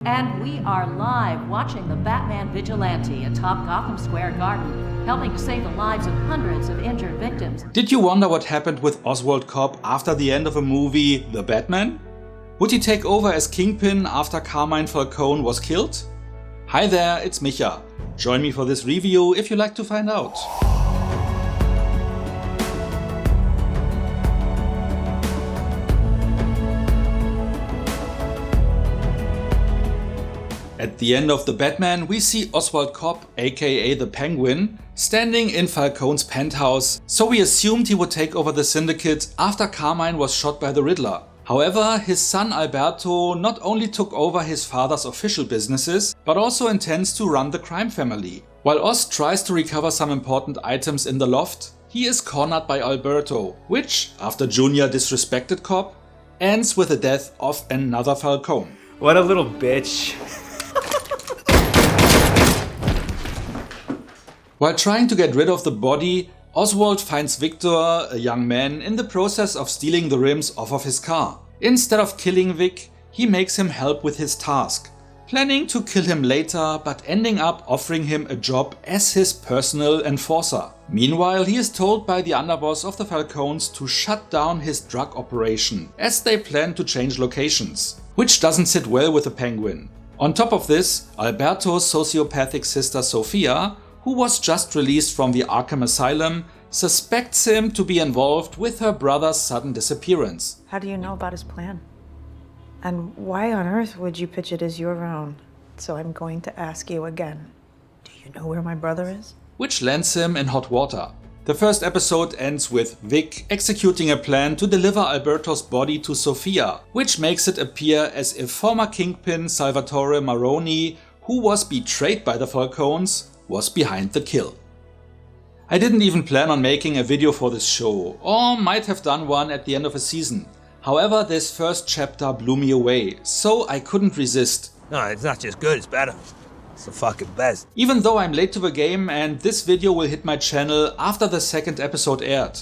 And we are live watching the Batman vigilante atop Gotham Square Garden, helping to save the lives of hundreds of injured victims. Did you wonder what happened with Oswald Cobb after the end of a movie, The Batman? Would he take over as Kingpin after Carmine Falcone was killed? Hi there, it's Micha. Join me for this review if you like to find out. At the end of The Batman, we see Oswald Cobb, aka the Penguin, standing in Falcone's penthouse, so we assumed he would take over the syndicate after Carmine was shot by the Riddler. However, his son Alberto not only took over his father's official businesses, but also intends to run the crime family. While Oz tries to recover some important items in the loft, he is cornered by Alberto, which, after Junior disrespected Cobb, ends with the death of another Falcone. What a little bitch. While trying to get rid of the body, Oswald finds Victor, a young man, in the process of stealing the rims off of his car. Instead of killing Vic, he makes him help with his task, planning to kill him later but ending up offering him a job as his personal enforcer. Meanwhile, he is told by the underboss of the Falcones to shut down his drug operation, as they plan to change locations, which doesn't sit well with the Penguin. On top of this, Alberto's sociopathic sister Sophia, who was just released from the Arkham Asylum, suspects him to be involved with her brother's sudden disappearance. How do you know about his plan? And why on earth would you pitch it as your own? So I'm going to ask you again. Do you know where my brother is? Which lands him in hot water. The first episode ends with Vic executing a plan to deliver Alberto's body to Sophia, which makes it appear as if former Kingpin Salvatore Maroni, who was betrayed by the Falcones, was behind the kill. I didn't even plan on making a video for this show, or might have done one at the end of a season. However, this first chapter blew me away, so I couldn't resist. No, it's not just good, it's better. It's the fucking best. Even though I'm late to the game and this video will hit my channel after the second episode aired.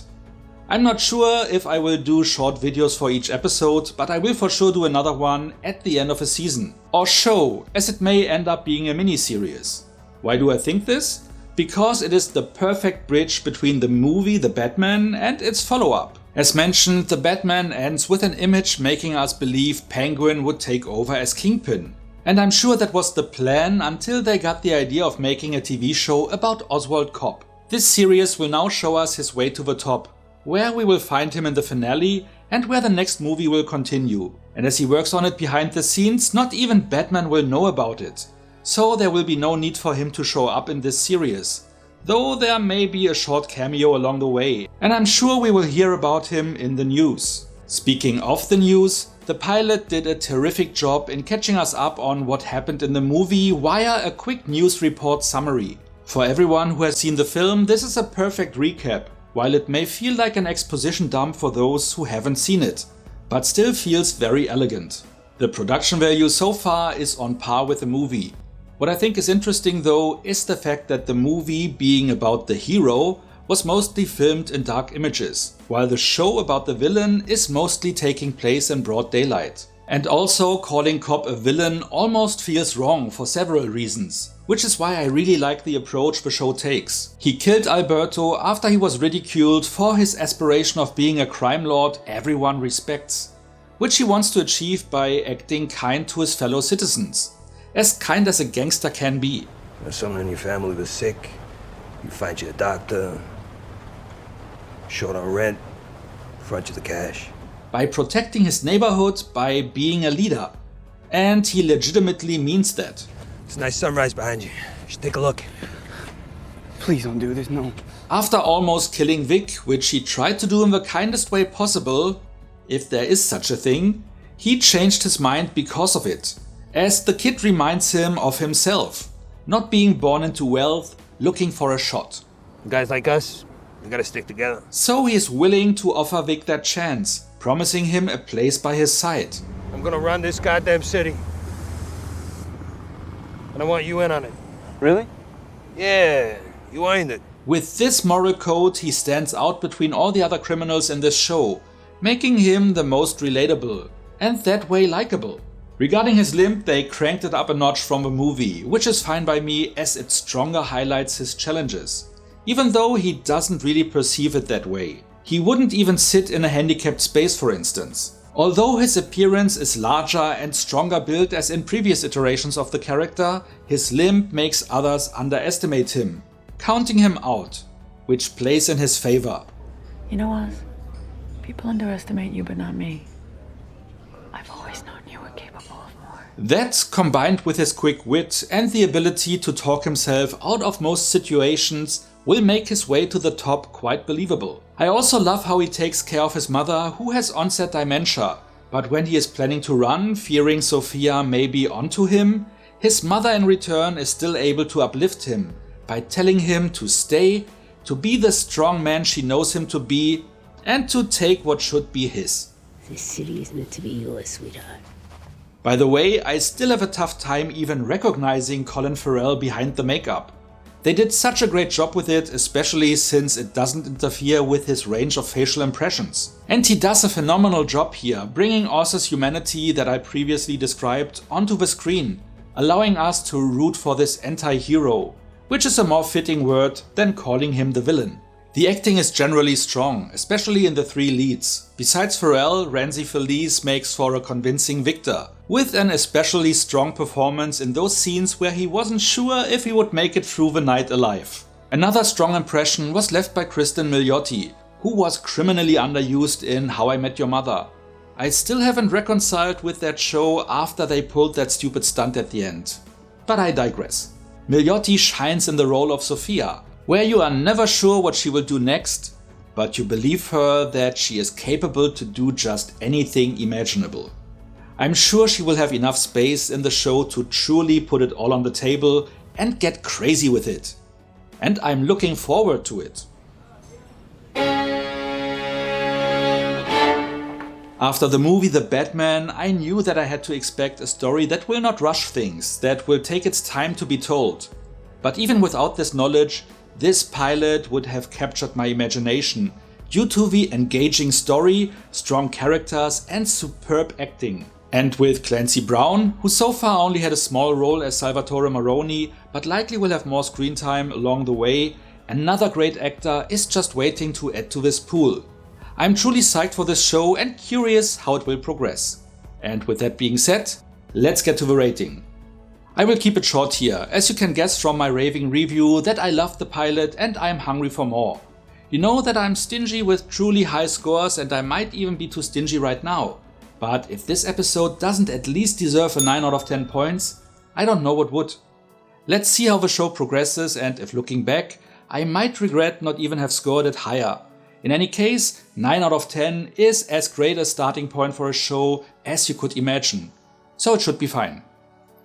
I'm not sure if I will do short videos for each episode, but I will for sure do another one at the end of a season. Or show, as it may end up being a mini-series. Why do I think this? Because it is the perfect bridge between the movie The Batman and its follow-up. As mentioned, The Batman ends with an image making us believe Penguin would take over as Kingpin. And I'm sure that was the plan until they got the idea of making a TV show about Oswald Cobb. This series will now show us his way to the top, where we will find him in the finale and where the next movie will continue. And as he works on it behind the scenes, not even Batman will know about it. So there will be no need for him to show up in this series, though there may be a short cameo along the way, and I'm sure we will hear about him in the news. Speaking of the news, the pilot did a terrific job in catching us up on what happened in the movie via a quick news report summary. For everyone who has seen the film, this is a perfect recap, while it may feel like an exposition dump for those who haven't seen it, but still feels very elegant. The production value so far is on par with the movie. What I think is interesting though is the fact that the movie, being about the hero, was mostly filmed in dark images, while the show about the villain is mostly taking place in broad daylight. And also, calling Cobb a villain almost feels wrong for several reasons, which is why I really like the approach the show takes. He killed Alberto after he was ridiculed for his aspiration of being a crime lord everyone respects, which he wants to achieve by acting kind to his fellow citizens. As kind as a gangster can be. If someone in your family was sick, you find you a doctor, short on rent, front you the cash. By protecting his neighborhood, by being a leader. And he legitimately means that. It's a nice sunrise behind you. You should take a look. Please don't do this, no. After almost killing Vic, which he tried to do in the kindest way possible, if there is such a thing, he changed his mind because of it. As the kid reminds him of himself, not being born into wealth, looking for a shot. Guys like us, we gotta stick together. So he is willing to offer Vic that chance, promising him a place by his side. I'm gonna run this goddamn city. And I want you in on it. Really? Yeah, you ain't it. With this moral code, he stands out between all the other criminals in this show, making him the most relatable, and that way likable. Regarding his limp, they cranked it up a notch from the movie, which is fine by me as it stronger highlights his challenges. Even though he doesn't really perceive it that way. He wouldn't even sit in a handicapped space, for instance. Although his appearance is larger and stronger built as in previous iterations of the character, his limp makes others underestimate him, counting him out, which plays in his favor. You know, Oz, people underestimate you, but not me. I've always known you were capable of more. That, combined with his quick wit and the ability to talk himself out of most situations, will make his way to the top quite believable. I also love how he takes care of his mother, who has onset dementia, but when he is planning to run, fearing Sophia may be onto him, his mother in return is still able to uplift him by telling him to stay, to be the strong man she knows him to be, and to take what should be his. This city is meant to be yours, sweetheart. By the way, I still have a tough time even recognizing Colin Farrell behind the makeup. They did such a great job with it, especially since it doesn't interfere with his range of facial impressions. And he does a phenomenal job here, bringing Oz's humanity that I previously described onto the screen, allowing us to root for this anti-hero, which is a more fitting word than calling him the villain. The acting is generally strong, especially in the three leads. Besides Farrell, Ranzi Feliz makes for a convincing Victor, with an especially strong performance in those scenes where he wasn't sure if he would make it through the night alive. Another strong impression was left by Kristen Milioti, who was criminally underused in How I Met Your Mother. I still haven't reconciled with that show after they pulled that stupid stunt at the end. But I digress. Milioti shines in the role of Sophia, where you are never sure what she will do next, but you believe her that she is capable to do just anything imaginable. I'm sure she will have enough space in the show to truly put it all on the table and get crazy with it. And I'm looking forward to it. After the movie The Batman, I knew that I had to expect a story that will not rush things, that will take its time to be told. But even without this knowledge, this pilot would have captured my imagination due to the engaging story, strong characters and superb acting. And with Clancy Brown, who so far only had a small role as Salvatore Maroni, but likely will have more screen time along the way, another great actor is just waiting to add to this pool. I'm truly psyched for this show and curious how it will progress. And with that being said, let's get to the rating. I will keep it short here, as you can guess from my raving review that I loved the pilot and I'm hungry for more. You know that I'm stingy with truly high scores and I might even be too stingy right now. But if this episode doesn't at least deserve a 9 out of 10 points, I don't know what would. Let's see how the show progresses, and if looking back, I might regret not even have scored it higher. In any case, 9 out of 10 is as great a starting point for a show as you could imagine. So it should be fine.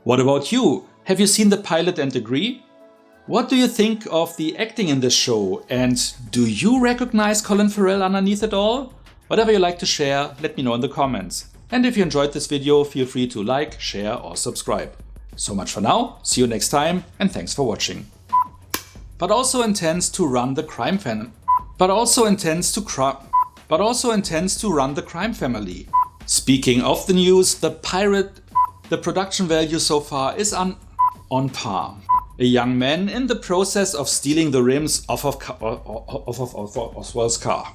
What about you? Have you seen the pilot and agree? What do you think of the acting in this show, and do you recognize Colin Farrell underneath it all? Whatever you like to share, let me know in the comments. And if you enjoyed this video, feel free to like, share or subscribe. So much for now, see you next time and thanks for watching. But also intends to run the crime family. Speaking of the news, the production value so far is on par. A young man in the process of stealing the rims off of Oswald's car.